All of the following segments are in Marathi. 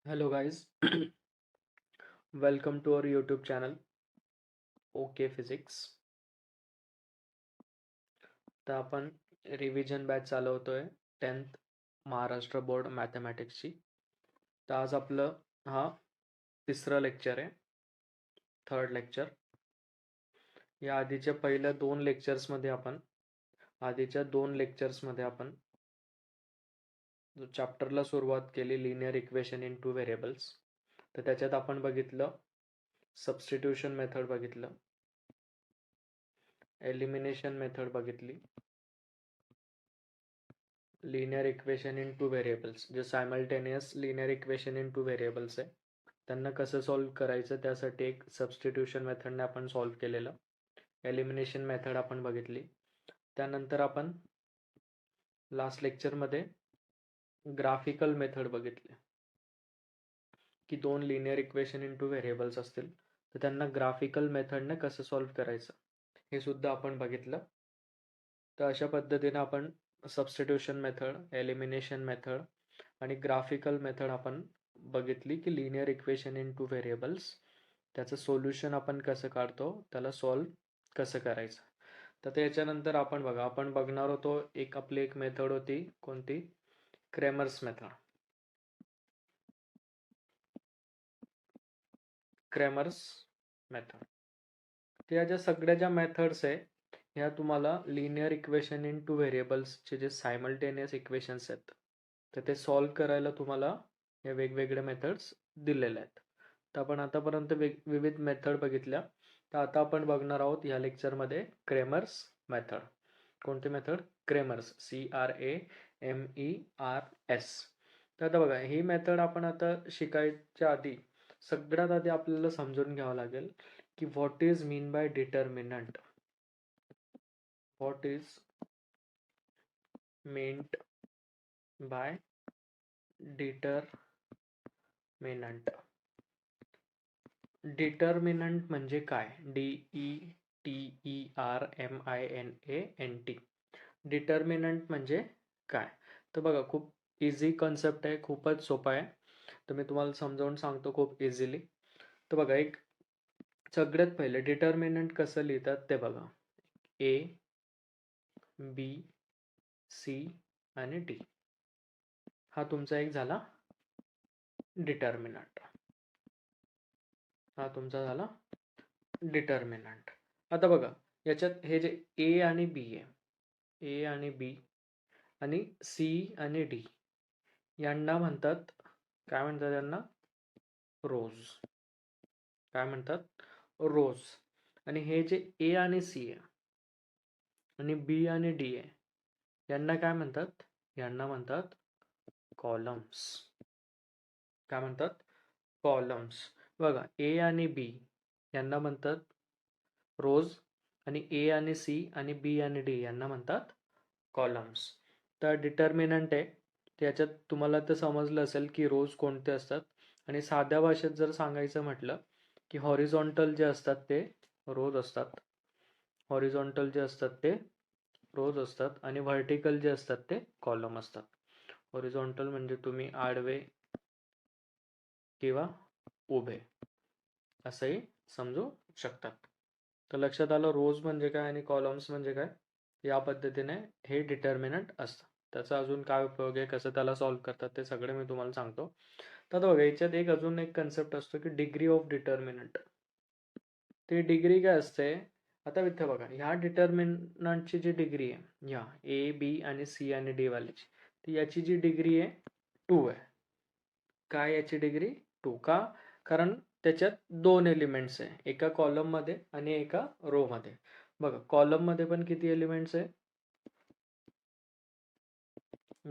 Hello guys, welcome to our YouTube channel OK Physics. तर आपण रिव्हिजन बॅच चालवतोय 10th महाराष्ट्र बोर्ड मॅथमॅटिक्सची. तर आज आपलं हा तिसरं लेक्चर आहे, थर्ड लेक्चर. या आधीच्या पहिल्या दोन लेक्चर्समध्ये आपण जो चॅप्टरला सुरुवात केली linear equation in two variables, तर त्याच्यात आपण बघितलं सबस्टिट्यूशन मेथड, बघितलं एलिमिनेशन मेथड, बघितली linear equation in two variables, जे simultaneous linear equation in two variables आहे त्यांना कसं सॉल्व्ह करायचं त्यासाठी एक सबस्टिट्यूशन मेथडने आपण सॉल्व्ह केलेलं. एलिमिनेशन मेथड आपण बघितली. त्यानंतर आपण लास्ट लेक्चरमध्ये ग्राफिकल मेथड बघितली की दोन linear equation in two variables असतील तर त्यांना ग्राफिकल मेथडने कसं सॉल्व्ह करायचं हे सुद्धा आपण बघितलं. तर अशा पद्धतीने आपण सबस्टिट्यूशन मेथड, एलिमिनेशन मेथड आणि ग्राफिकल मेथड आपण बघितली की linear equation in two variables त्याचं सोल्युशन आपण कसं काढतो, त्याला सॉल्व्ह कसं करायचं. तर त्याच्यानंतर आपण बघणार होतो आपली एक मेथड होती, कोणती? Cramer's method. क्रेमर्स मेथड त्या ज्या सगळ्या ज्या मेथड्स आहे ह्या तुम्हाला लिनियर इक्वेशन इन टू व्हेरिएबल्सचे जे सायमल्टेनियस इक्वेशन्स आहेत तर ते सॉल्व्ह करायला तुम्हाला या वेगवेगळ्या मेथड्स दिलेल्या आहेत. तर आपण आतापर्यंत विविध मेथड बघितल्या. तर आता आपण बघणार आहोत या लेक्चरमध्ये क्रेमर्स मेथड. कोणती मेथड? Cramer's, CRAMERS. तर आता बघा, ही मेथड आपण आता शिकायच्या आधी सगळ्यात आधी आपल्याला समजून घ्यावं लागेल की what is mean by determinant. What is meant by determinant. Determinant म्हणजे काय? DETERMINANT. डिटर्मिनंट म्हणजे काय? तर बघा, खूप इझी कन्सेप्ट आहे, खूपच सोपा आहे. तर मी तुम्हाला समजावून सांगतो खूप इझिली. तर बघा, एक सगळ्यात पहिले डिटर्मिनंट कसं लिहितात ते बघा. A, B, C आणि D हा तुमचा एक झाला डिटर्मिनंट. हा तुमचा झाला डिटर्मिनंट. आता बघा, याच्यात हे जे A आणि B आहे, A आणि B आणि C आणि D यांना म्हणतात, काय म्हणतात यांना? रोज. काय म्हणतात? रोज. आणि हे जे A आणि C आहे आणि B आणि D आहे यांना काय म्हणतात? यांना म्हणतात कॉलम्स. काय म्हणतात? कॉलम्स. बघा, A आणि B यांना म्हणतात रोज आणि A आणि C आणि B आणि D यांना म्हणतात कॉलम्स. तर डिटर्मिनंट आहे त्याच्यात तुम्हाला तर समजलं असेल की रोज कोणते असतात. आणि साध्या भाषेत जर सांगायचं म्हटलं की हॉरिझॉन्टल जे असतात ते रोज असतात. हॉरिझॉन्टल जे असतात ते रोज असतात आणि व्हर्टिकल जे असतात ते कॉलम असतात. हॉरिझॉन्टल म्हणजे तुम्ही आडवे किंवा उभे असंही समजू शकतात. तर लक्षात आलं रोज म्हणजे काय आणि कॉलम्स म्हणजे काय. या पद्धतीने हे डिटर्मिनंट असतं. त्याचा अजून काय उपयोग आहे, कसं त्याला सॉल्व्ह करतात ते सगळे मी तुम्हाला सांगतो. तर बघा, याच्यात अजून एक कन्सेप्ट असतो की डिग्री ऑफ डिटर्मिनंट. ते डिग्री काय असते? आता इथे बघा, ह्या डिटर्मिनंटची जी डिग्री आहे, ह्या A, B आणि C आणि D वालीची, ती याची जी डिग्री आहे 2 आहे. काय याची डिग्री? 2. का? कारण त्याच्यात दोन एलिमेंट्स आहे, एका कॉलम मध्ये आणि एका रो मध्ये. बघा, कॉलम मध्ये पण किती एलिमेंट्स आहे?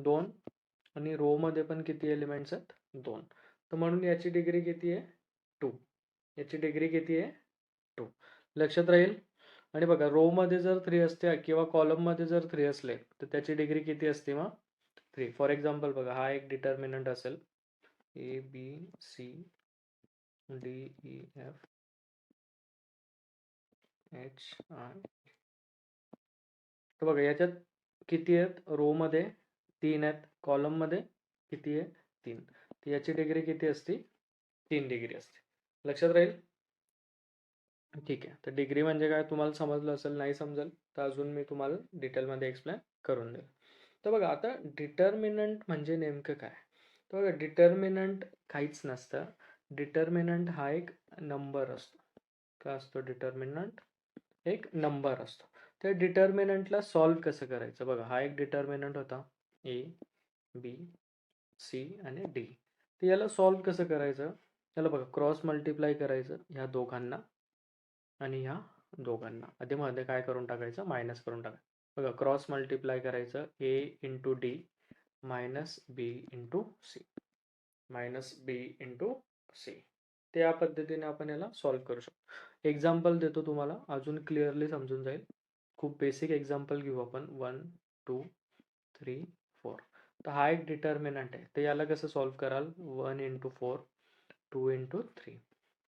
2. आणि रो मध्ये पण किती एलिमेंट्स आहेत? 2. तर म्हणून याची डिग्री किती आहे? 2. याची डिग्री किती आहे? 2. लक्षात राहील. आणि बघा, रो मध्ये जर 3 असते किंवा कॉलम मध्ये जर 3 असले तर त्याची डिग्री किती असते मग? 3. फॉर एक्झाम्पल बघा, हा एक डिटर्मिनंट असेल ABCDEFHI. तर बघा, याच्यात किती आहेत? रो मध्ये 3 आहेत, कॉलम मध्ये किती आहे? 3. याची डिग्री किती असते? 3 डिग्री असते. लक्षात राहील? ठीक आहे. तर डिग्री म्हणजे काय तुम्हाला समजलं असेल, नाही समजेल तर अजून मी तुम्हाला डिटेलमध्ये एक्सप्लेन करून देईल. तर बघा आता डिटर्मिनंट म्हणजे नेमकं काय? तर बघा डिटर्मिनंट काहीच नसतं. डिटर्मिनंट हा एक नंबर असतो. काय असतो डिटर्मिनंट? एक नंबर असतो. त्या डिटर्मिनंटला सॉल्व्ह कसं करायचं? बघा हा एक डिटर्मिनंट होता ए, बी, सी आणि डी. तर याला सॉल्व्ह कसं करायचं? याला बघा क्रॉस मल्टिप्लाय करायचं ह्या दोघांना आणि ह्या दोघांना. मध्ये काय करून टाकायचं? मायनस करून टाकायचं. बघा क्रॉस मल्टिप्लाय करायचं ए इंटू डी मायनस बी इंटू सी. मायनस बी इंटू सी. ते या पद्धतीने आपण याला सॉल्व्ह करू शकतो. एक्झाम्पल देतो तुम्हाला, अजून क्लिअरली समजून जाईल. खूप बेसिक एक्झाम्पल घेऊ आपण. 1, 2, 3, 4. तर हा एक डिटर्मिनंट आहे. तर याला कसं सॉल्व्ह कराल? 1 इंटू 4, 2 इंटू 3.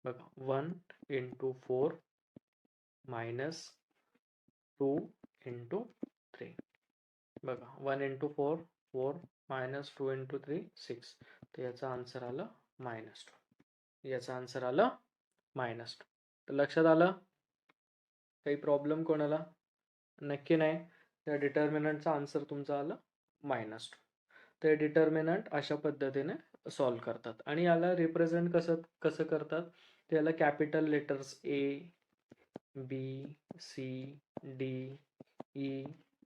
बघा 1 इंटू 4 मायनस 2 इंटू 3. बघा 1 इंटू 4, 4 मायनस 2 इंटू 3, 6. तर याचा आन्सर आलं -2. याचा आन्सर आलं -2. तर लक्षात आलं? काही प्रॉब्लेम कोणाला? नक्की नाही. त्या डिटर्मिनंटचा आन्सर तुमचा आला -2. ते डिटर्मिनंट अशा पद्धतीने सॉल्व्ह करतात आणि याला रिप्रेझेंट कसं कसं करतात? त्याला कॅपिटल लेटर्स ए, बी, सी, डी, ई,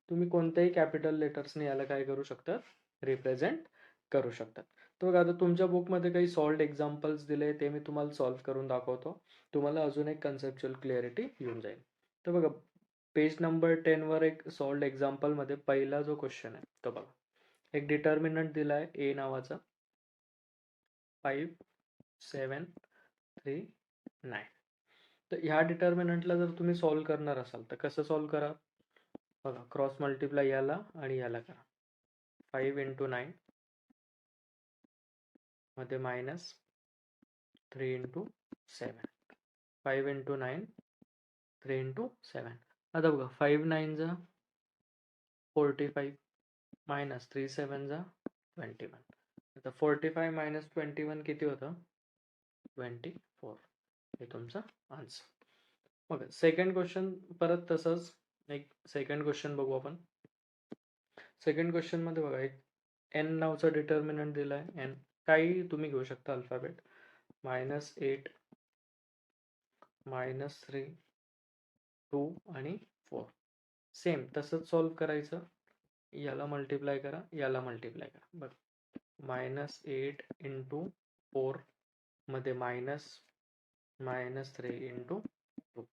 तुम्ही कोणत्याही कॅपिटल लेटर्सने याला काय करू शकतात? रिप्रेझेंट करू शकतात. तर बघा आता तुमच्या बुकमध्ये काही सॉल्व्ड एक्झाम्पल्स दिले, ते मी तुम्हाला सॉल्व्ह करून दाखवतो. तुम्हाला अजून एक कन्सेप्च्युअल क्लिअरिटी येऊन जाईल. तर बघा पेज नंबर 10 वर एक सॉल्व्ड एक्झाम्पल मध्ये पहिला जो क्वेश्चन आहे तो बघा. एक डिटर्मिनंट दिलाय ए नावाचा 5, 7, 3, 9. तर ह्या डिटर्मिनंटला जर तुम्ही सॉल्व्ह करणार असाल तर कसं सॉल्व्ह करा? बघा क्रॉस मल्टिप्लाय याला आणि याला करा. 5 इंटू 9 मध्ये मायनस 3 इंटू 7. 5 into 9, 3 into 7. आता बघा 5 9 जा 45 मायनस 3 7 जा 21. आता 45 मायनस 21 किती होतं? 24. हे तुमचा आन्सर. मग सेकंड क्वेश्चन परत तसंच एक सेकंड क्वेश्चन बघू आपण. सेकंड क्वेश्चन मध्ये बघा एक एन नावचा डिटर्मिनंट दिलाय. एन काही तुम्ही घेऊ शकता अल्फाबेट. -8, -3, 2 आणि 4. सेम तसंच सॉल्व्ह करायचं. याला मल्टिप्लाय करा, याला मल्टिप्लाय करा. बघ -8 इंटू 4 मध्ये -3 इंटू 2.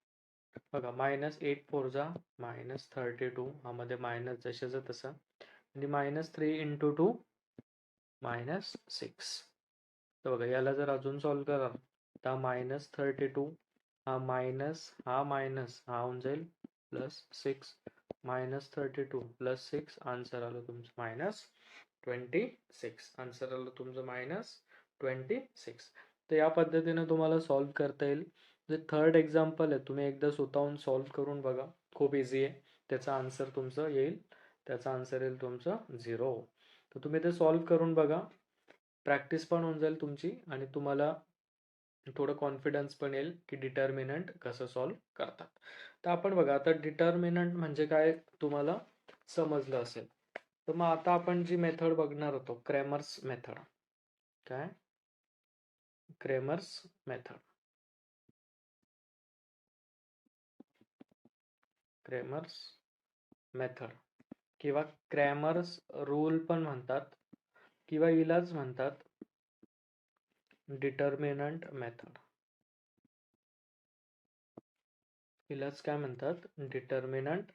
बघा -8 4 जा -32. हा मध्ये मायनस जशाचं तसं आणि -3 इंटू 2 -6. तर बघा याला जर अजून सॉल्व्ह कराल तर -32 हा मायनस हा होऊन जाईल +6 -32 +6. आन्सर आलं तुमचं -26. आन्सर आलं तुमचं -26. तर या पद्धतीने तुम्हाला सॉल्व्ह करता येईल. जे थर्ड एक्झाम्पल आहे तुम्ही एकदा स्वतःहून सॉल्व्ह करून बघा. खूप इझी आहे. त्याचा आन्सर तुमचं येईल. त्याचा आन्सर येईल तुमचं 0. तर तुम्ही ते सॉल्व्ह करून बघा. प्रॅक्टिस पण होऊन जाईल तुमची आणि तुम्हाला थोडं कॉन्फिडन्स पण येईल की डिटर्मिनंट कसं सॉल्व्ह करतात. तर आपण बघा आता डिटर्मिनंट म्हणजे काय तुम्हाला समजलं असेल. तर मग आता आपण जी मेथड बघणार होतो क्रॅमर्स मेथड. काय? Cramer's method. क्रॅमर्स मेथड किंवा क्रॅमर्स रूल पण म्हणतात किंवा इलाच म्हणतात डिटर्मिनंट मेथड. इलाच काय म्हणतात? Determinant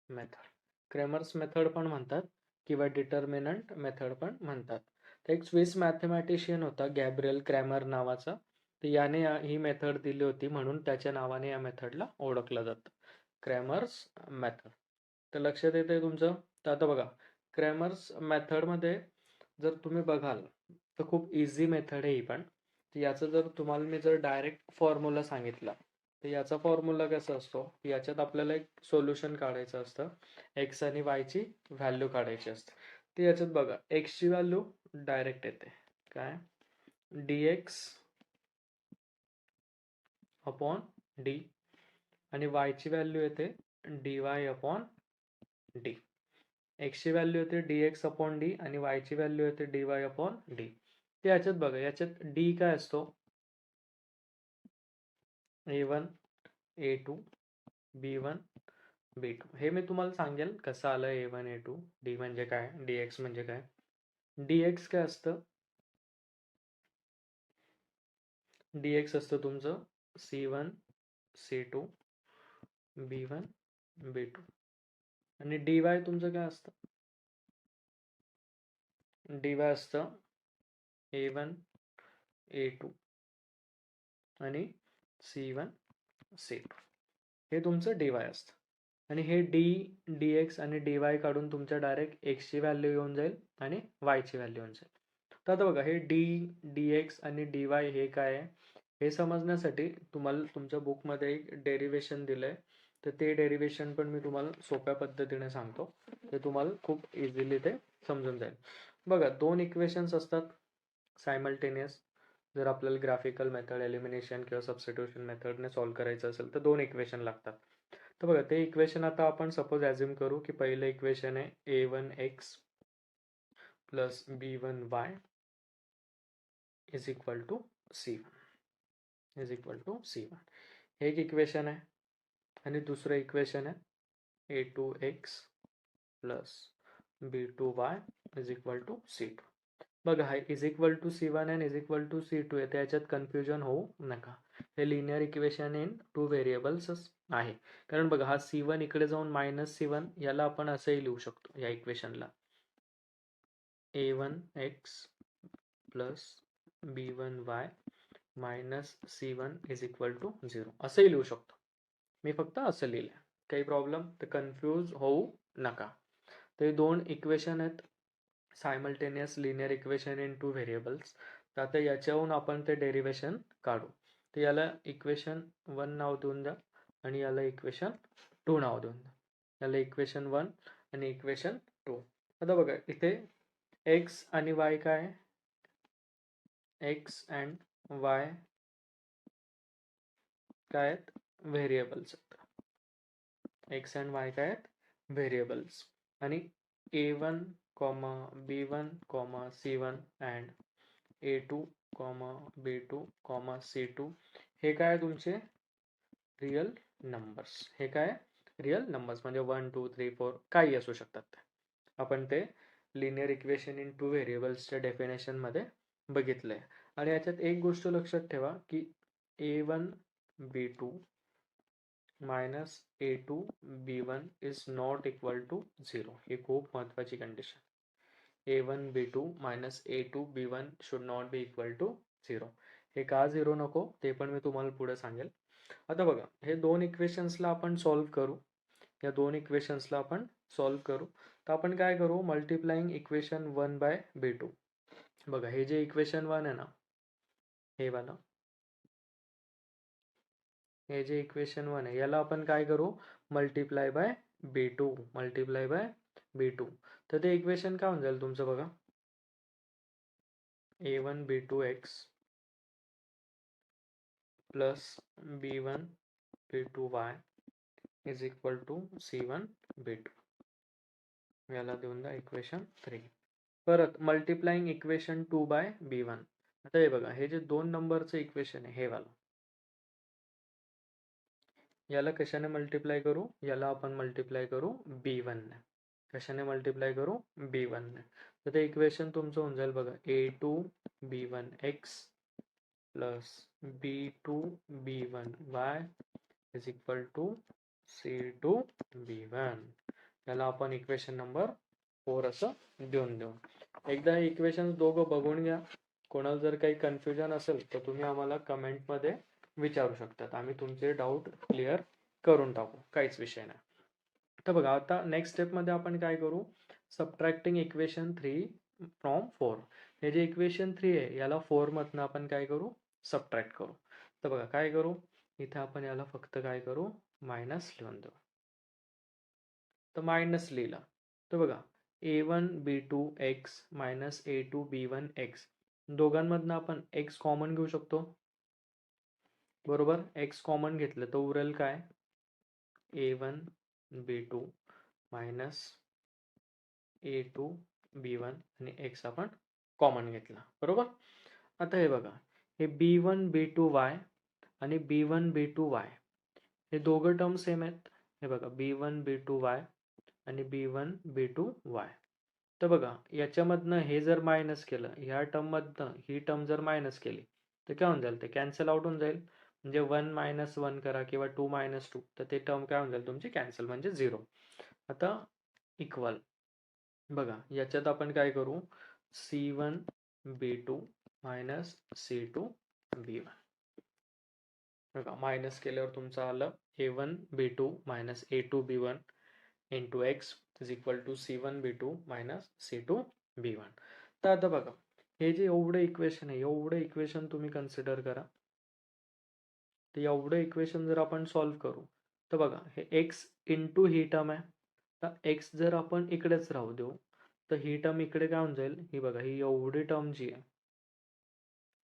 method. क्रॅमर्स मेथड पण म्हणतात किंवा डिटर्मिनंट मेथड पण म्हणतात. तर एक स्विस मॅथमॅटिशियन होता गॅब्रिएल क्रॅमर नावाचा. तर याने ही मेथड दिली होती म्हणून त्याच्या नावाने या मेथडला ओळखलं जातं. Cramer's method. तर लक्षात येतंय तुमचं? तर आता बघा क्रॅमर्स मेथडमध्ये जर तुम्ही बघाल तर खूप इझी मेथड आहे ही पण. तर याचं जर तुम्हाला मी जर डायरेक्ट फॉर्म्युला सांगितला तर याचा फॉर्म्युला कसा असतो? याच्यात आपल्याला एक सोल्युशन काढायचं असतं. एक्स आणि वायची व्हॅल्यू काढायची असते. तर याच्यात बघा एक्सची व्हॅल्यू डायरेक्ट येते. काय dx अपॉन डी आणि y ची व्हॅल्यू येते dy अपॉन डी. x ची व्हॅल्यू येते dx अपॉन डी आणि y ची व्हॅल्यू येते dy अपॉन डी. ते याच्यात बघा, याच्यात d काय असतो, a1 a2 b1 b2. हे मी तुम्हाला सांगेल कसं आलं a1 a2, d म्हणजे काय, dx म्हणजे काय. dx काय असतं, dx असतं तुमचं c1 c2 b1 b2 आणि dy तुमचं काय असतं, dy असतं a1 a2 आणि c1 c2. हे तुमचं dy असतं आणि हे d dx आणि dy काढून तुमच्या डायरेक्ट x ची व्हॅल्यू येऊन जाईल आणि y ची व्हॅल्यू येऊन जाईल. तर आता बघा, हे d dx आणि dy हे काय आहे हे समजण्यासाठी तुम्हाला तुमच्या बुकमध्ये एक डेरिवेशन दिलंय, तर ते डेरिवेशन पण मी तुम्हाला सोप्या पद्धतीने सांगतो, ते तुम्हाला खूप इझिली ते समजून जाईल. बघा, दोन इक्वेशन्स असतात सायमल्टेनियस. जर आपल्याला ग्राफिकल मेथड, एलिमिनेशन किंवा सबस्टिट्यूशन मेथडने सॉल्व्ह करायचं असेल तर दोन इक्वेशन लागतात. तर बघा, ते इक्वेशन आता आपण सपोज ॲज्युम करू की पहिलं इक्वेशन आहे a1x plus b1y is equal to c1 is equal to c1. हे एक इक्वेशन आहे आणि दुसरं इक्वेशन आहे a2x plus b2y is equal to c2. बघा, हा इज इक्वल टू c1 आणि इज इक्वल टू c2 आहे, त्याच्यात कन्फ्युजन होऊ नका. हे linear equation in two variables आहे. कारण बघा, हा c1 इकडे जाऊन मायनस c1, याला आपण असंही लिहू शकतो या इक्वेशनला, a1x plus b1y minus c1 is equal to 0 असंही लिहू शकतो. मी फक्त असं लिहिलंय, काही प्रॉब्लेम, तर कन्फ्यूज होऊ नका. ते दोन इक्वेशन आहेत simultaneous linear equation in two variables. तर आता याच्याहून आपण ते डेरिवेशन काढू. तर याला इक्वेशन 1 नाव देऊन द्या आणि याला इक्वेशन 2 नाव देऊन द्या. याला इक्वेशन 1 आणि इक्वेशन 2. आता बघा, इथे x आणि y काय आहे, x अँड y काय आहेत, व्हेरिएबल्स आहेत. x अँड y काय आहेत, व्हेरिएबल्स. आणि a1 b1 c1 and a2 b2 c2 हे काय तुमचे रियल नंबर्स. हे काय रियल नंबर्स म्हणजे 1 2 3 4 काही असू शकतात ते. आपण ते लिनियर इक्वेशन इन टू व्हेरिएबल्सच्या डेफिनेशन मध्ये बघितलंय. आणि याच्यात एक गोष्ट लक्षात ठेवा की a1 b2 minus a2 b1 is not equal to 0. ही खूप महत्वाची condition. a1 b2 minus a2 b1 should not be equal to 0. हे का 0 नको ते पण मी तुम्हाला पुढे सांगेल. आता बघा, हे दोन इक्वेशन्सला आपण सॉल्व्ह करू. या दोन इक्वेशन्सला आपण सॉल्व्ह करू. तर आपण काय करू, मल्टिप्लाइंग इक्वेशन 1 बाय b2. बघा, हे जे इक्वेशन 1 आहे ना, हे वाला, हे जे इक्वेशन 1 आहे याला आपण काय करू, multiply by b2, multiply by b2. तर ते इक्वेशन काय होऊन जाईल तुमचं, बघा, a1 b2x plus b1 b2y is equal to c1 b2. याला देऊन द्या इक्वेशन 3. परत मल्टिप्लाइंग इक्वेशन 2 बाय b1. आता हे बघा, हे जे 2 नंबरचं इक्वेशन आहे हे वाला, याला कशाने मल्टिप्लाय करू, याला आपण मल्टिप्लाय करू b1 ने. कशाने मल्टिप्लाय करू, b1 ने. तर ते इक्वेशन तुमचं होऊन जाईल बघा, a2 b1x plus b2 b1y is equal to c2 b1. याला आपण इक्वेशन नंबर 4 असं देऊन देऊ. एकदा हे इक्वेशन दोघं बघून घ्या. कोणाला जर काही कन्फ्युजन असेल तर तुम्ही आम्हाला कमेंटमध्ये विचारू शकतात, आम्ही तुमचे डाऊट क्लिअर करून टाकू, काहीच विषय नाही. तर बघा, आता नेक्स्ट स्टेपमध्ये आपण काय करू, सबट्रॅक्टिंग इक्वेशन 3 फ्रॉम 4. हे जे इक्वेशन 3 आहे याला 4 मधनं आपण काय करू, सबट्रॅक्ट करू. तर बघा काय करू, इथे आपण याला फक्त काय करू, मायनस लिहून देऊ. तर मायनस लिहिला तर बघा, a1 b2 x minus a2 b1 x दोघांमधनं आपण x कॉमन घेऊ शकतो, बरोबर. x कॉमन घेतलं तर उरेल काय, a1 b2 minus a2 b1 आणि x आपण कॉमन घेतला, बरोबर. आता हे बघा, हे b1 b2 y आणि b1 b2 y हे दोघं टर्म सेम आहेत. हे बघा, b1 b2 y आणि b1 b2 y. तर बघा, याच्यामधनं हे जर मायनस केलं, ह्या टर्ममधनं ही टर्म जर मायनस केली तर काय होऊन जाईल, ते कॅन्सल आउट होऊन जाईल. म्हणजे 1 मायनस 1 करा किंवा 2 मायनस 2, तर ते टर्म काय होऊन जाईल तुमची, कॅन्सल, म्हणजे 0. आता इक्वल, बघा याच्यात आपण काय करू, c1 b2 minus c2 b1. बघा, मायनस केल्यावर तुमचं आलं a1 b2 minus a2 b1 into x is equal to c1 b2 minus c2 b1. तर आता बघा, हे जे एवढं इक्वेशन आहे, एवढं इक्वेशन तुम्ही कन्सिडर करा. तर एवढं इक्वेशन जर आपण सॉल्व्ह करू तर बघा, हे x इंटू ही टर्म आहे. तर x जर आपण इकडेच राहू देऊ तर ही टर्म इकडे काय होऊन जाईल, ही बघा, ही एवढी टर्म जी आहे,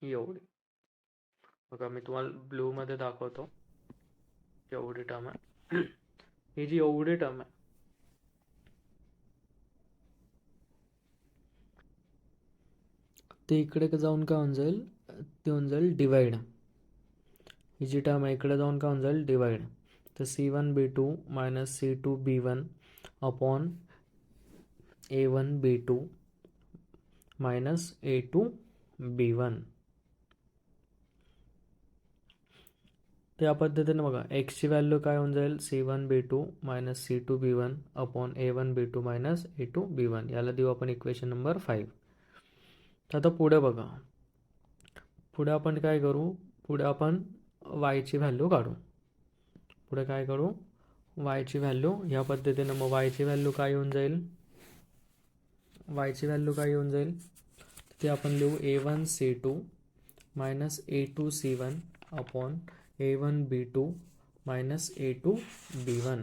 ही एवढी, बघा मी तुम्हाला ब्लू मध्ये दाखवतो, एवढी टर्म आहे. ही जी एवढी टर्म आहे, ते इकडे जाऊन काय होऊन जाईल, ते होऊन जाईल डिवाइड. ही जी टर्म आहे इकडे जाऊन काय होऊन जाईल, डिवाइड. तर c1 b2 minus c2 b1 upon a1 b2 minus a2 b1. त्या पद्धतीने बघा, x ची व्हॅल्यू काय होऊन जाईल, c1 b2 minus c2 b1 upon a1 b2 minus a2 b1. याला देऊ आपण इक्वेशन नंबर 5. तर आता पुढे बघा, पुढे आपण काय करू, पुढे आपण y ची व्हॅल्यू काढू. पुढे काय करू, y ची व्हॅल्यू ह्या पद्धतीने. मग y ची व्हॅल्यू काय येऊन जाईल, y ची व्हॅल्यू काय येऊन जाईल, ते आपण लिहू a1 c2 minus a2 c1 upon a1 b2 minus a2 b1.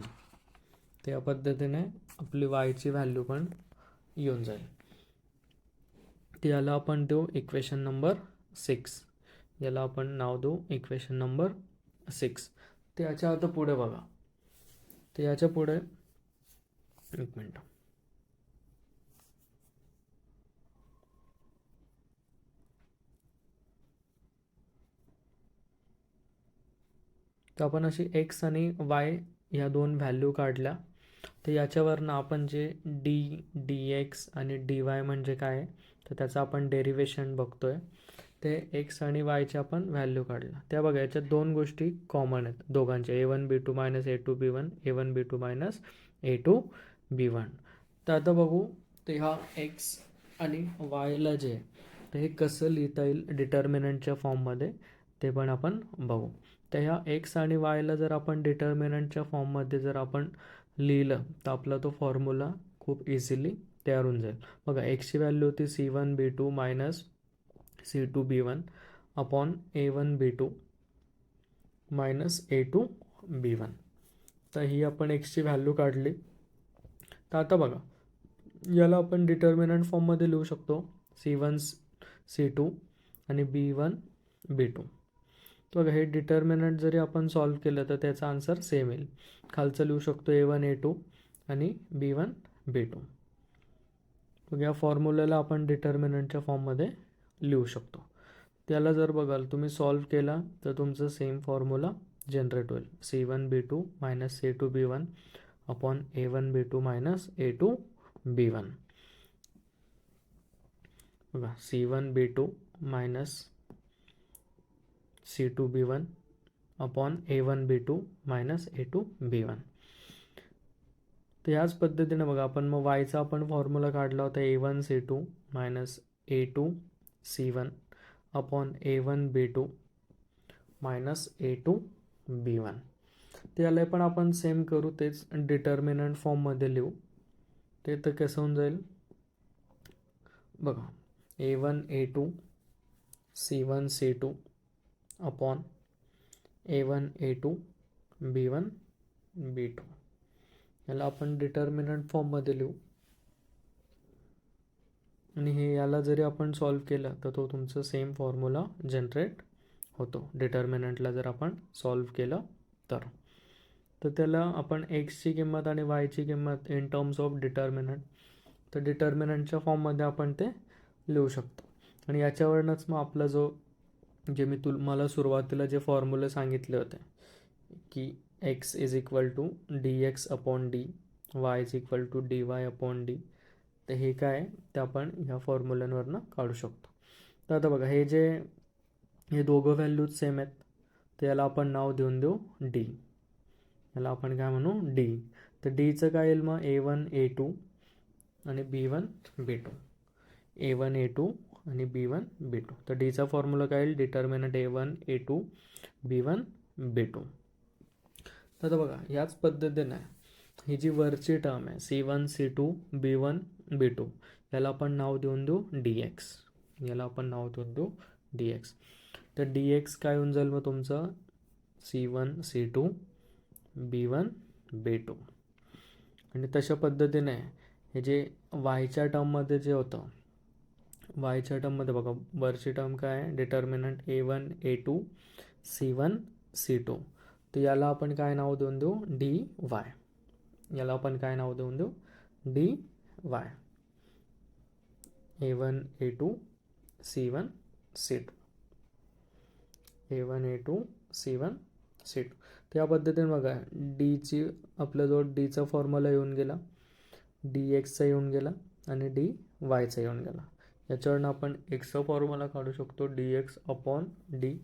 त्या पद्धतीने आपली y ची व्हॅल्यू पण येऊन जाईल. याला आपण देऊ इक्वेशन नंबर 6. याला आपण नाव देऊ इक्वेशन नंबर 6. त्याच्या आता पुढे बघा, तर याच्या पुढे एक मिनिट, तर आपण अशी x आणि y ह्या दोन व्हॅल्यू काढल्या. तर याच्यावरनं आपण जे डी एक्स आणि डी वाय म्हणजे काय, तर त्याचं आपण डेरिवेशन बघतोय. ते एक्स आणि वायचे आपण व्हॅल्यू काढल्या. त्या बघा, याच्यात दोन गोष्टी कॉमन आहेत दोघांच्या, a1 b2 minus a2 b1, a1 b2 minus a2 b1. तर आता बघू, ते हा एक्स आणि वायला जे तर हे कसं लिहिता येईल डिटर्मिनंटच्या फॉर्ममध्ये, ते पण आपण बघू. तर ह्या एक्स आणि वायला जर आपण डिटर्मिनंटच्या फॉर्ममध्ये जर आपण लिहिलं तर आपला तो फॉर्म्युला खूप इझिली तयार होऊन जाईल. बघा, एक्सची व्हॅल्यू होती c1 b2 minus c2 b1 upon a1 b2 minus a2 b1. तर ही आपण एक्सची व्हॅल्यू काढली. तर आता बघा, याला आपण डिटर्मिनंट फॉर्ममध्ये लिहू शकतो, c1 c2 आणि b1 b2. तर बघा, हे डिटर्मिनंट जरी आपण सॉल्व्ह केलं तर त्याचा आन्सर सेम येईल. खालचं लिहू शकतो a1 a2 आणि b1 b2. मग या फॉर्म्युल्याला आपण डिटर्मिनंटच्या फॉर्ममध्ये लिहू शकतो. त्याला जर बघाल तुम्ही सॉल्व्ह केला तर तुमचं सेम फॉर्म्युला जनरेट होईल, c1 b2 minus c2 b1 upon a1 b2 minus a2 b1. बघा, c1 b2 minus c2 b1 upon a1 b2 minus a2 b1. तर ह्याच पद्धतीने बघा, आपण मग वायचा आपण फॉर्म्युला काढला होता, a1 c2 minus a2 c1 upon a1 b2 minus a2 b1. त्याला पण आपण सेम करू, तेच डिटर्मिनंट फॉर्ममध्ये लिहू. ते तर कसं होऊन जाईल बघा, a1 a2 c1 c2 upon a1 a2 b1 b2. याला आपण डिटर्मिनंट फॉर्ममध्ये लिहू. आणि हे याला जरी आपण सॉल्व केलं तर तो तुमचं सेम फॉर्म्युला जनरेट होतो डिटर्मिनंटला जर आपण सॉल्व केलं तर. तर त्याला आपण एक्सची किंमत आणि वायची किंमत इन टर्म्स ऑफ डिटर्मिनंट, तर डिटर्मिनंटच्या फॉर्ममध्ये आपण ते लिहू शकतो. आणि याच्यावरूनच मग आपला जो जे मी मला सुरुवातीला जे फॉर्म्युले सांगितले होते की x is equal to d x upon d, y is equal to d y upon D, तर हे काय आहे ते आपण ह्या फॉर्म्युल्यांवरनं काढू शकतो. तर आता बघा हे दोघं व्हॅल्यूज सेम आहेत, तर याला आपण नाव देऊन देऊ डी. याला आपण काय म्हणू डी. तर डीचं काय येईल मग A1 A2 आणि B1 B2, A1 A2 आणि B1 B2. तर डीचा फॉर्म्युला काय येईल determinant A1 A2 B1 B2. तर आता बघा याच पद्धतीने ही जी वरची टर्म आहे C1 C2 B1 B2, याला आपण नाव देऊन देऊ DX. याला आपण नाव देऊन देऊ DX. तर DX काय होऊन जाईल मग तुमचं C1 C2 B1 B2. आणि तशा पद्धतीने हे जे वायच्या टर्ममध्ये जे होतं, वायच्या टर्ममध्ये बघा वरची टर्म काय आहे determinant A1 A2 C1 C2, तर याला आपण काय नाव देऊन देऊ DY. याला आपण काय नाव देऊन देऊ DY. A1 A2 C1 C2, A1 A2 C1 C2. तर या पद्धतीने बघा डीची आपल्याजवळ डीचा फॉर्म्युला येऊन गेला, डी एक्सचा येऊन गेला आणि डी वायचा येऊन गेला. याच्यावरून आपण एक्सचा फॉर्म्युला काढू शकतो डी एक्स अपॉन डी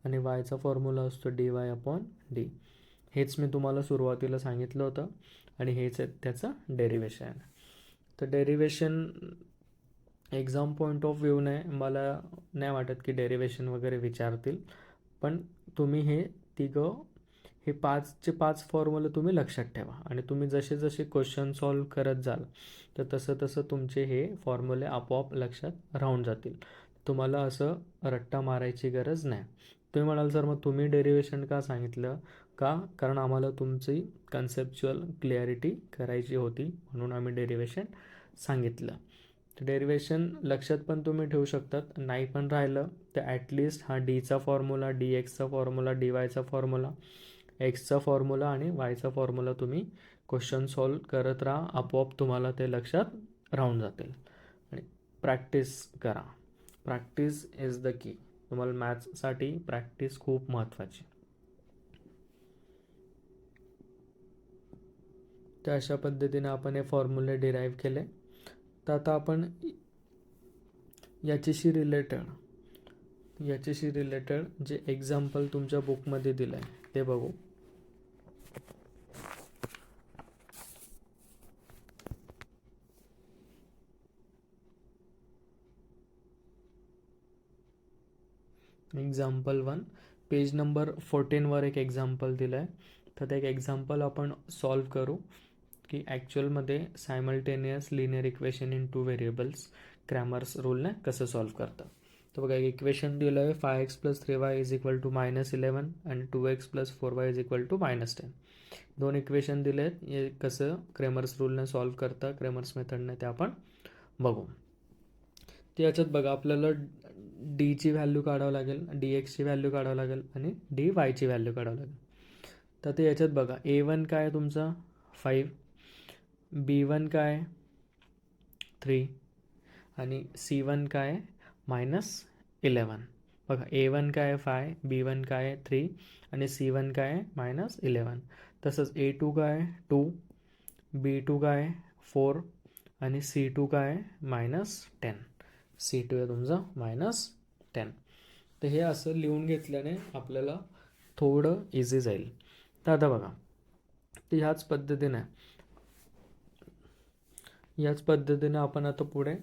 आणि वायचा फॉर्म्युला असतो डी वाय अपॉन डी. हेच मी तुम्हाला सुरुवातीला सांगितलं होतं आणि हेच त्याचं डेरिवेशन आहे. तर डेरिवेशन एक्झाम पॉईंट ऑफ व्ह्यूने मला नाही वाटत की डेरिवेशन वगैरे विचारतील, पण तुम्ही हे हे 5चे 5 फॉर्म्युले तुम्ही लक्षात ठेवा आणि तुम्ही जसे जसे क्वेश्चन सॉल्व करत जाल तर तसं तसं तुमचे हे फॉर्म्युले आपोआप लक्षात राहून जातील. तुम्हाला असं रट्टा मारायची गरज नाही. तुम्ही म्हणाल सर मग तुम्ही डेरिवेशन का सांगितलं, का कारण आम्हाला तुमची कन्सेप्च्युअल क्लिअरिटी करायची होती म्हणून आम्ही डेरिवेशन सांगितलं. तर डेरिवेशन लक्षात पण तुम्ही ठेवू शकतात, नाही पण राहिलं तर ॲटलिस्ट हा डीचा फॉर्म्युला डी एक्सचा फॉर्म्युला डी वायचा फॉर्म्युला एक्सचा फॉर्म्युला आणि वायचा फॉर्म्युला तुम्ही क्वेश्चन सॉल्व करत राहा, आपोआप तुम्हाला ते लक्षात राहून जातील. आणि प्रॅक्टिस करा, प्रॅक्टिस इज द की. तुम्हाला मॅथ्ससाठी प्रॅक्टिस खूप महत्त्वाची. तर अशा पद्धतीने आपण हे फॉर्म्युले डिराईव्ह केले. तर आता आपण याच्याशी रिलेटेड जे एक्झाम्पल तुमच्या बुकमध्ये दिलं आहे ते बघू. एक्झाम्पल 1 पेज नंबर 14वर एक एक्झाम्पल दिलं आहे. तर ते एक एक्झाम्पल आपण सॉल्व करू की ॲक्च्युअलमध्ये simultaneous linear equation in 2 variables Cramer's रूलने कसं सॉल्व करतं. तर बघा एक इक्वेशन दिलं आहे 5x + 3y is equal to -11 आणि 2x + 4y is equal to -10. दोन इक्वेशन दिले आहेत, हे कसं क्रेमर्स रूलने सॉल्व करतं क्रेमर्स मेथडने ते आपण बघू. तर याच्यात बघा आपल्याला डीची व्हॅल्यू काढावं लागेल, डी एक्सची व्हॅल्यू काढावं लागेल आणि डी वायची व्हॅल्यू काढावं लागेल. तर ते याच्यात बघा A1 काय आहे तुमचा 5, B1 काय 3 आणि C1 काय -11. बघा A1 काय 5, B1 काय 3 आणि C1 काय -11. तसंच A2 काय 2, B2 काय 4 आणि C2 काय -10. C2 आहे तुमचा -10. तर हे असं लिहून घेतल्याने आपल्याला थोडं इझी जाईल. तर आता बघा तर ह्याच पद्धतीने आपण आता पुढे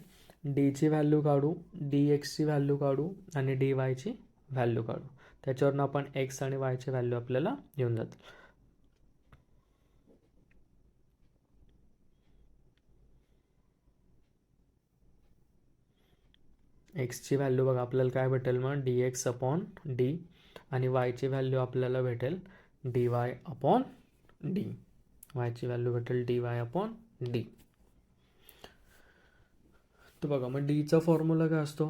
डीची व्हॅल्यू काढू, डी एक्सची व्हॅल्यू काढू आणि डी वायची व्हॅल्यू काढू. त्याच्यावरून आपण एक्स आणि वायची व्हॅल्यू आपल्याला येऊन जातील. एक्सची व्हॅल्यू बघा आपल्याला काय भेटेल मग डी एक्स अपॉन डी आणि वायची व्हॅल्यू आपल्याला भेटेल डी वाय अपॉन डी. वायची व्हॅल्यू भेटेल डी वाय अपॉन डी. तर बघा मग डीचा फॉर्म्युला काय असतो,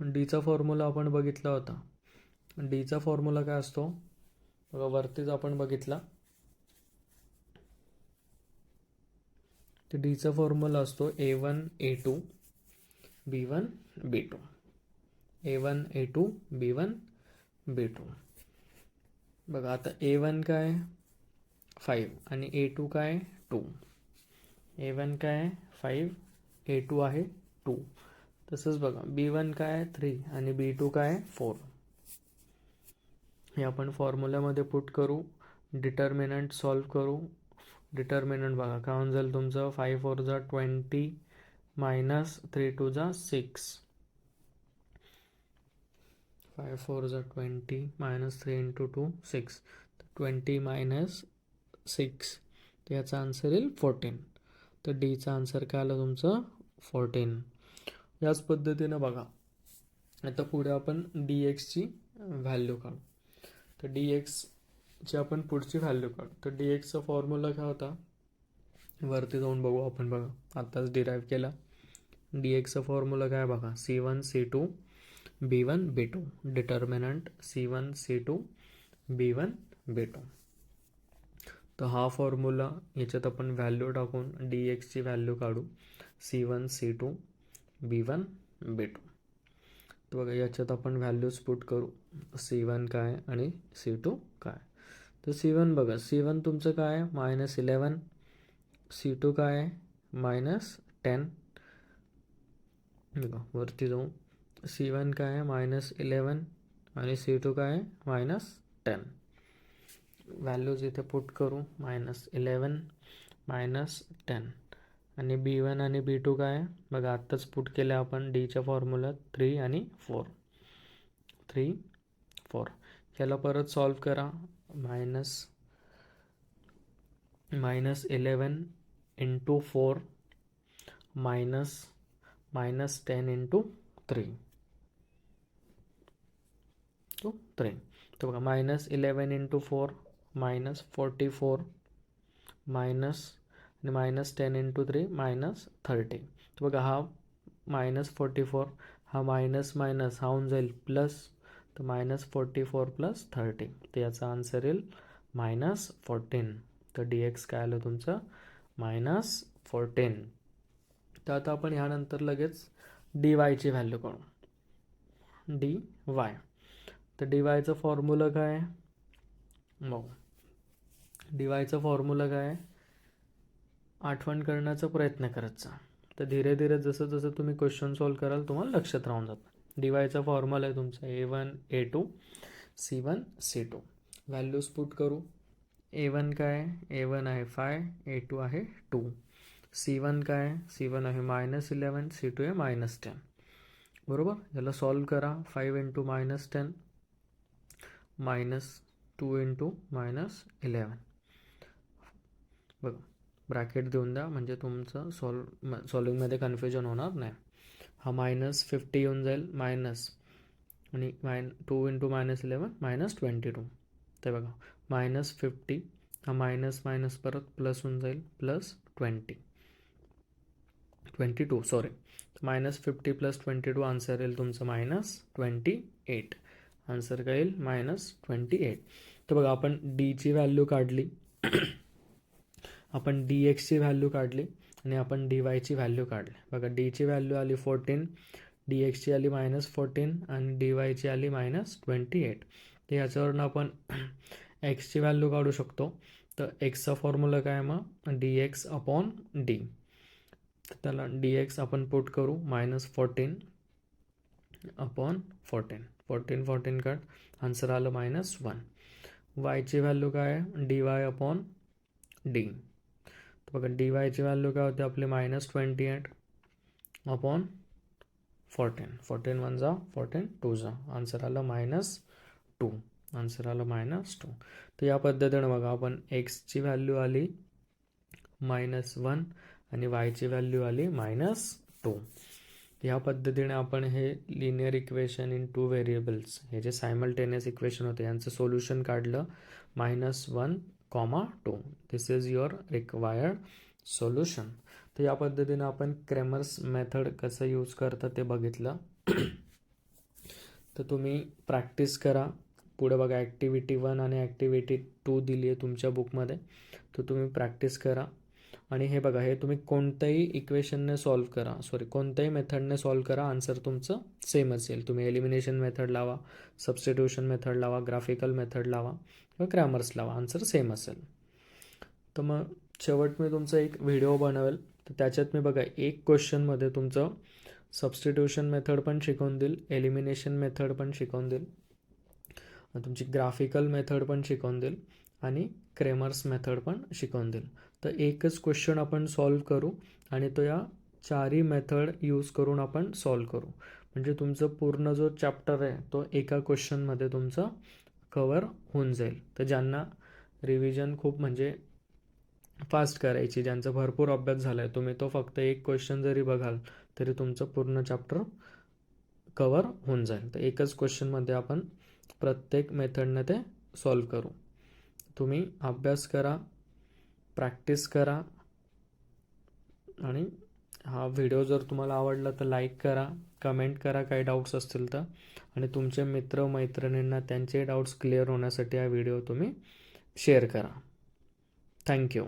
डीचा फॉर्म्युला आपण बघितला होता. डीचा फॉर्म्युला काय असतो बघा, वरतीच आपण बघितला. तर डीचा फॉर्म्युला असतो A1 A2 B1 B2, A1 A2 B1 B2. बघा आता A1 काय 5 आणि A2 काय 2. A1 काय 5, A2 आहे 2. तसंच बघा B1 काय 3 आणि B2 काय 4. हे आपण फॉर्म्युल्यामध्ये पुट करू, डिटर्मिनंट सॉल्व करू. डिटर्मिनंट बघा काय होऊन जाईल तुमचं, 5 4 जा 20 मायनस 3 2 जा 6. 5 4 जा 20 मायनस 3 इंटू 2 6. 20 मायनस 6, याचा आन्सर येईल 14. तर डीचा आन्सर काय आलं तुमचं 14. याच पद्धतीनं बघा आता पुढे आपण डी एक्सची व्हॅल्यू काढू. तर डी एक्सची आपण पुढची व्हॅल्यू काढू. तर डी एक्सचा फॉर्म्युला काय होता, वरती जाऊन बघू आपण. बघा आत्ताच डिराईव्ह केला. डी एक्सचा फॉर्म्युला काय बघा, C1 C2 B1 B2. Determinant C1 C2 B1 B2. तर हा फॉर्म्युला याच्यात आपण व्हॅल्यू टाकून डी एक्सची व्हॅल्यू काढू, C1 C2 B1 B2. तर बघा याच्यात आपण व्हॅल्यूज पुट करू, C1 काय आणि C2 काय. तर C1 बघा, C1 तुमचं काय -11, C2 काय -10. बघा वरती जाऊ, C1 काय -11 आणि C2 काय -10. व्हॅल्यूज इथे पुट करू, -11 -10. आणि B1 आणि B2 काय बघा आत्ताच पुट केले आपण डीच्या फॉर्म्युल्यात, 3 आणि 4. 3 4. ह्याला परत सॉल्व करा. -11 इंटू 4 -10 इंटू 3 टू 3. तर बघा -11 इंटू 4 -44 -10 इंटू 3 -30. तर बघा हा -44, हा मायनस मायनस हा होऊन जाईल प्लस. तर -44 प्लस 30, तर याचा आन्सर येईल -14. तर डी एक्स काय आलं तुमचं -14. तर आता आपण ह्यानंतर लगेच डी वायची व्हॅल्यू काढू. D Y. तर डी वायचं फॉर्म्युला काय बघू. डी वायचा फॉर्म्युला काय, आठवण करण्याचा प्रयत्न करत जा. तर धीरे धीरे जसं जसं तुम्ही क्वेश्चन सॉल्व कराल तुम्हाला लक्षात राहून जातं. डी वायचा फॉर्म्युला आहे तुमचा A1 A2 C1 C2. Values put करू. A1 काय, A1 आहे 5, A2 आहे 2. C1 काय, C1 आहे -11, C2 आहे -10. बरोबर. याला सॉल्व करा. 5 इंटू -10 -2 इंटू -11. बघा ब्रॅकेट देऊन द्या म्हणजे तुमचं सॉल्विंगमध्ये कन्फ्युजन होणार नाही. हा -50 येऊन जाईल मायनस, आणि 2 इंटू -11 -22. ते बघा -50, हा मायनस मायनस परत प्लस होऊन जाईल +22 सॉरी. -50 प्लस 22 आन्सर येईल तुमचं -28. आन्सर काय येईल -28. तर बघा आपण डीची व्हॅल्यू काढली, आपण डी एक्सची व्हॅल्यू काढली आणि आपण डी वायची व्हॅल्यू काढली. बघा डीची व्हॅल्यू आली 14, डी एक्सची आली -14 आणि डी वायची आली -28. तर ह्याच्यावरून आपण एक्सची व्हॅल्यू काढू शकतो. तर एक्सचा फॉर्म्युला काय मग डी एक्स अपॉन डी. तर त्याला डी एक्स आपण पुट करू, -14 अपॉन 14. 14 काढ, आन्सर आलं -1. वायची व्हॅल्यू काय डी वाय अपॉन डी. तर बघा डी वायची व्हॅल्यू काय होते आपली -28 अपॉन 14. 14 1 जा 14 2 जा, आन्सर आलं -2. आन्सर आलं -2. तर या पद्धतीने बघा आपण एक्सची व्हॅल्यू आली -1 आणि वायची व्हॅल्यू आली -2. या पद्धतीने आपण हे लिनियर इक्वेशन इन 2 व्हेरिएबल्स, हे जे सायमल्टेनियस इक्वेशन होते यांचं सोल्युशन काढलं -1, 2. दिस इज युअर रिक्वायर्ड सोल्युशन. तर या पद्धतीनं आपण क्रॅमर्स मेथड कसं यूज करतं ते बघितलं. तर तुम्ही प्रॅक्टिस करा. पुढे बघा ॲक्टिव्हिटी 1 आणि ॲक्टिव्हिटी 2 दिली आहे तुमच्या बुकमध्ये. तर तुम्ही प्रॅक्टिस करा. आणि हे बघा, हे तुम्ही कोणत्याही इक्वेशनने सॉल्व करा, कोणत्याही मेथडने सॉल्व करा, आन्सर तुमचं सेम असेल. तुम्ही एलिमिनेशन मेथड लावा, सबस्टिट्यूशन मेथड लावा, ग्राफिकल मेथड लावा किंवा क्रॅमर्स लावा, आन्सर सेम असेल. तर मग शेवट मी तुमचा एक व्हिडिओ बनवेल. तर त्याच्यात मी बघा एक क्वेश्चनमध्ये तुमचं सबस्टिट्यूशन मेथड पण शिकवून देईल, एलिमिनेशन मेथड पण शिकवून देईल, तुमची ग्राफिकल मेथड पण शिकवून देईल आणि क्रॅमर्स मेथड पण शिकवून देईल. तर एकच क्वेश्चन आपण सॉल्व करू आणि तो या चारही मेथड यूज करून आपण सॉल्व करू. म्हणजे तुमचं पूर्ण जो चॅप्टर आहे तो एका क्वेश्चनमध्ये तुमचं कवर होऊन जाईल. तर ज्यांना रिव्हिजन खूप म्हणजे फास्ट करायची, ज्यांचा भरपूर अभ्यास झाला आहे, तुम्ही तो फक्त एक क्वेश्चन जरी बघाल तरी तुमचं पूर्ण चॅप्टर कवर होऊन जाईल. तर एकच क्वेश्चनमध्ये आपण प्रत्येक मेथडने ते सॉल्व करू. तुम्ही अभ्यास करा, प्रॅक्टिस करा आणि हा व्हिडिओ जर तुम्हाला आवडला तर लाईक करा, कमेंट करा काही डाऊट्स असतील तर, आणि तुमचे मित्रमैत्रिणींना त्यांचे डाऊट्स क्लिअर होण्यासाठी हा व्हिडिओ तुम्ही शेअर करा. थँक्यू.